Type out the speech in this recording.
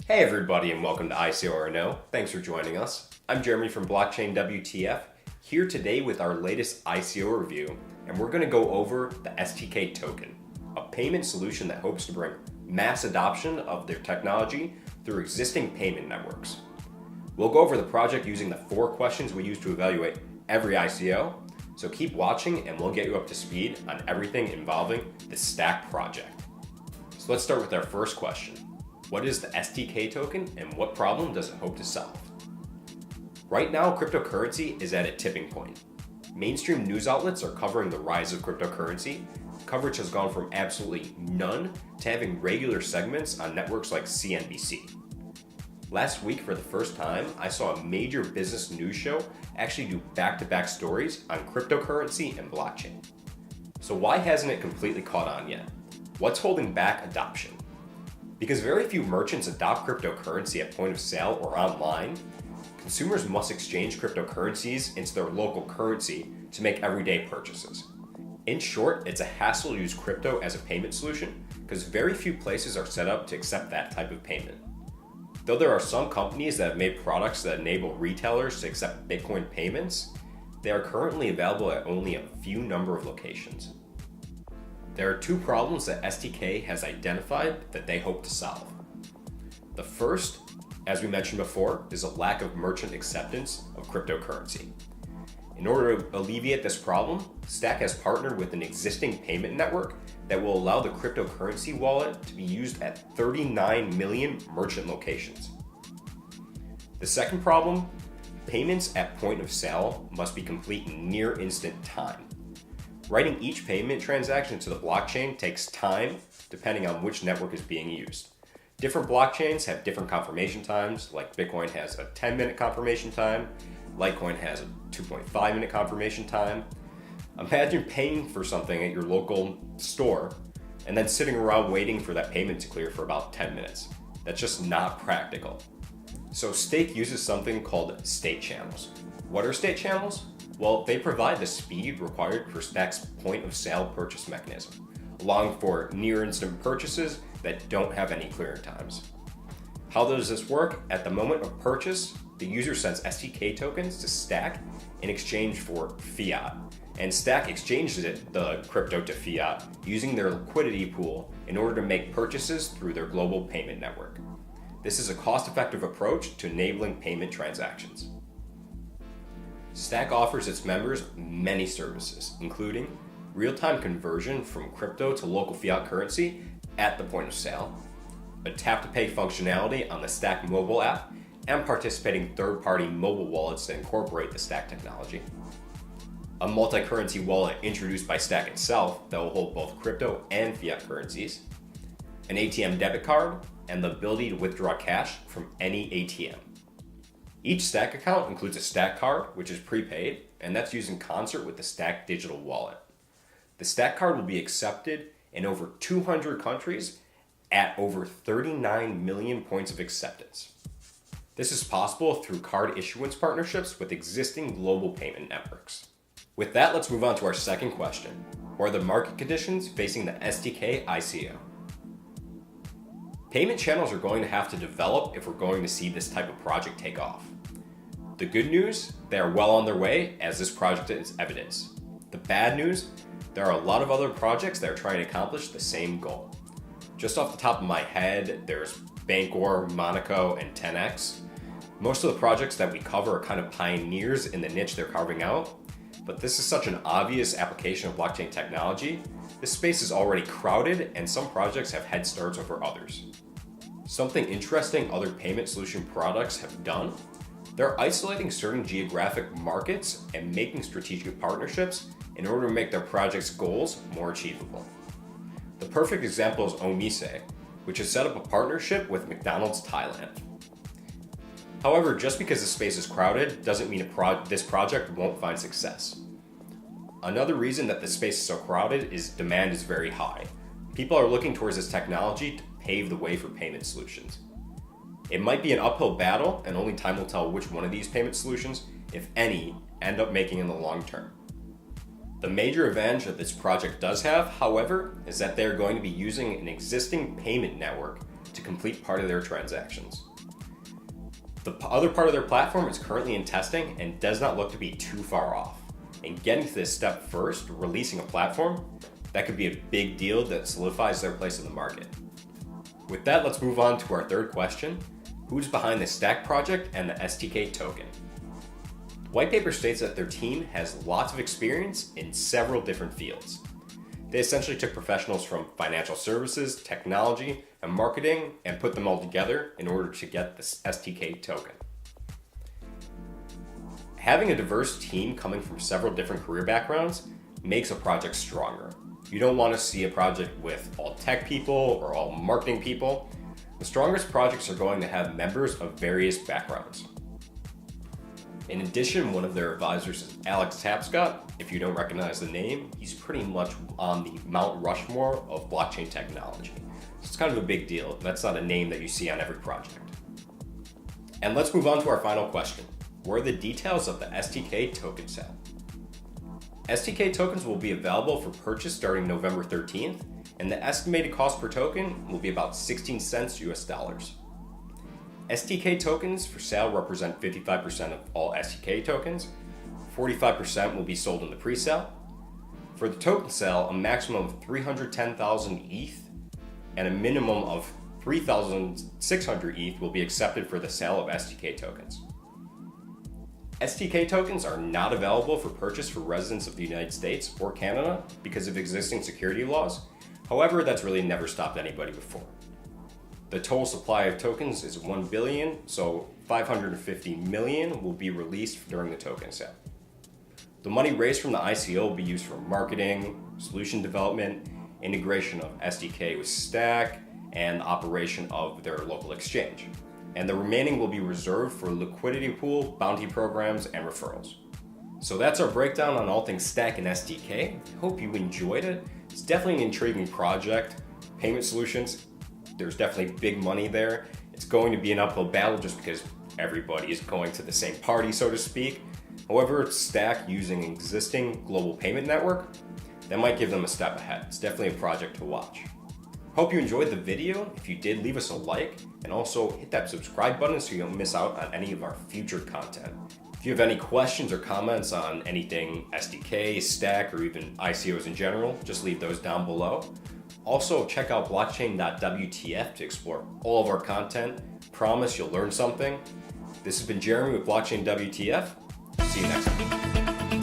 Hey everybody and welcome to ICO or No. Thanks for joining us. I'm Jeremy from Blockchain WTF, here today with our latest ICO review, and we're going to go over the STK token, a payment solution that hopes to bring mass adoption of their technology through existing payment networks. We'll go over the project using the 4 questions we use to evaluate every ICO, so keep watching and we'll get you up to speed on everything involving the Stack project. So let's start with our first question. What is the STK token and what problem does it hope to solve? Right now, cryptocurrency is at a tipping point. Mainstream news outlets are covering the rise of cryptocurrency. Coverage has gone from absolutely none to having regular segments on networks like CNBC. Last week, for the first time, I saw a major business news show actually do back-to-back stories on cryptocurrency and blockchain. So why hasn't it completely caught on yet? What's holding back adoption? Because very few merchants adopt cryptocurrency at point of sale or online, consumers must exchange cryptocurrencies into their local currency to make everyday purchases. In short, it's a hassle to use crypto as a payment solution because very few places are set up to accept that type of payment. Though there are some companies that have made products that enable retailers to accept Bitcoin payments, they are currently available at only a few number of locations. There are 2 problems that STK has identified that they hope to solve. The first, as we mentioned before, is a lack of merchant acceptance of cryptocurrency. In order to alleviate this problem, Stack has partnered with an existing payment network that will allow the cryptocurrency wallet to be used at 39 million merchant locations. The second problem, payments at point of sale must be complete in near instant time. Writing each payment transaction to the blockchain takes time depending on which network is being used. Different blockchains have different confirmation times, like Bitcoin has a 10-minute confirmation time, Litecoin has a 2.5-minute confirmation time. Imagine paying for something at your local store and then sitting around waiting for that payment to clear for about 10 minutes. That's just not practical. So Stake uses something called state channels. What are state channels? Well, they provide the speed required for Stack's point-of-sale purchase mechanism, allowing for near-instant purchases that don't have any clearing times. How does this work? At the moment of purchase, the user sends STK tokens to Stack in exchange for fiat, and Stack exchanges the crypto to fiat using their liquidity pool in order to make purchases through their global payment network. This is a cost-effective approach to enabling payment transactions. Stack offers its members many services, including real-time conversion from crypto to local fiat currency at the point of sale, a tap-to-pay functionality on the Stack mobile app, and participating third-party mobile wallets that incorporate the Stack technology, a multi-currency wallet introduced by Stack itself that will hold both crypto and fiat currencies, an ATM debit card, and the ability to withdraw cash from any ATM. Each Stack account includes a Stack card, which is prepaid, and that's used in concert with the Stack digital wallet. The Stack card will be accepted in over 200 countries at over 39 million points of acceptance. This is possible through card issuance partnerships with existing global payment networks. With that, let's move on to our second question. What are the market conditions facing the STK ICO? Payment channels are going to have to develop if we're going to see this type of project take off. The good news, they are well on their way, as this project is evidence. The bad news, there are a lot of other projects that are trying to accomplish the same goal. Just off the top of my head, there's Bancor, Monaco, and 10x. Most of the projects that we cover are kind of pioneers in the niche they're carving out, but this is such an obvious application of blockchain technology. This space is already crowded, and some projects have head starts over others. Something interesting other payment solution products have done, they're isolating certain geographic markets and making strategic partnerships in order to make their project's goals more achievable. The perfect example is Omise, which has set up a partnership with McDonald's Thailand. However, just because the space is crowded doesn't mean this project won't find success. Another reason that the space is so crowded is demand is very high. People are looking towards this technology to pave the way for payment solutions. It might be an uphill battle, and only time will tell which one of these payment solutions, if any, end up making in the long term. The major advantage that this project does have, however, is that they're going to be using an existing payment network to complete part of their transactions. The other part of their platform is currently in testing and does not look to be too far off. And getting to this step first, releasing a platform, that could be a big deal that solidifies their place in the market. With that, let's move on to our third question. Who's behind the Stack project and the STK token? The white paper states that their team has lots of experience in several different fields. They essentially took professionals from financial services, technology, and marketing and put them all together in order to get the STK token. Having a diverse team coming from several different career backgrounds makes a project stronger. You don't want to see a project with all tech people or all marketing people. The strongest projects are going to have members of various backgrounds. In addition, one of their advisors is Alex Tapscott. If you don't recognize the name, he's pretty much on the Mount Rushmore of blockchain technology. So it's kind of a big deal. That's not a name that you see on every project. And let's move on to our final question. What are the details of the STK token sale? STK tokens will be available for purchase starting November 13th, and the estimated cost per token will be about 16 cents US dollars. STK tokens for sale represent 55% of all STK tokens. 45% will be sold in the pre-sale. For the token sale, a maximum of 310,000 ETH and a minimum of 3,600 ETH will be accepted for the sale of STK tokens. STK tokens are not available for purchase for residents of the United States or Canada because of existing security laws. However, that's really never stopped anybody before. The total supply of tokens is 1 billion, so 550 million will be released during the token sale. The money raised from the ICO will be used for marketing, solution development, integration of STK with Stack, and operation of their local exchange. And the remaining will be reserved for liquidity pool, bounty programs, and referrals. So that's our breakdown on all things Stack and STK. Hope you enjoyed it. It's definitely an intriguing project. Payment solutions, there's definitely big money there. It's going to be an uphill battle just because everybody is going to the same party, so to speak. However, Stack using existing global payment network, that might give them a step ahead. It's definitely a project to watch. Hope you enjoyed the video. If you did, leave us a like and also hit that subscribe button so you don't miss out on any of our future content. If you have any questions or comments on anything STK, Stack, or even ICOs in general, just leave those down below. Also, check out blockchain.wtf to explore all of our content. Promise you'll learn something. This has been Jeremy with Blockchain WTF. See you next time.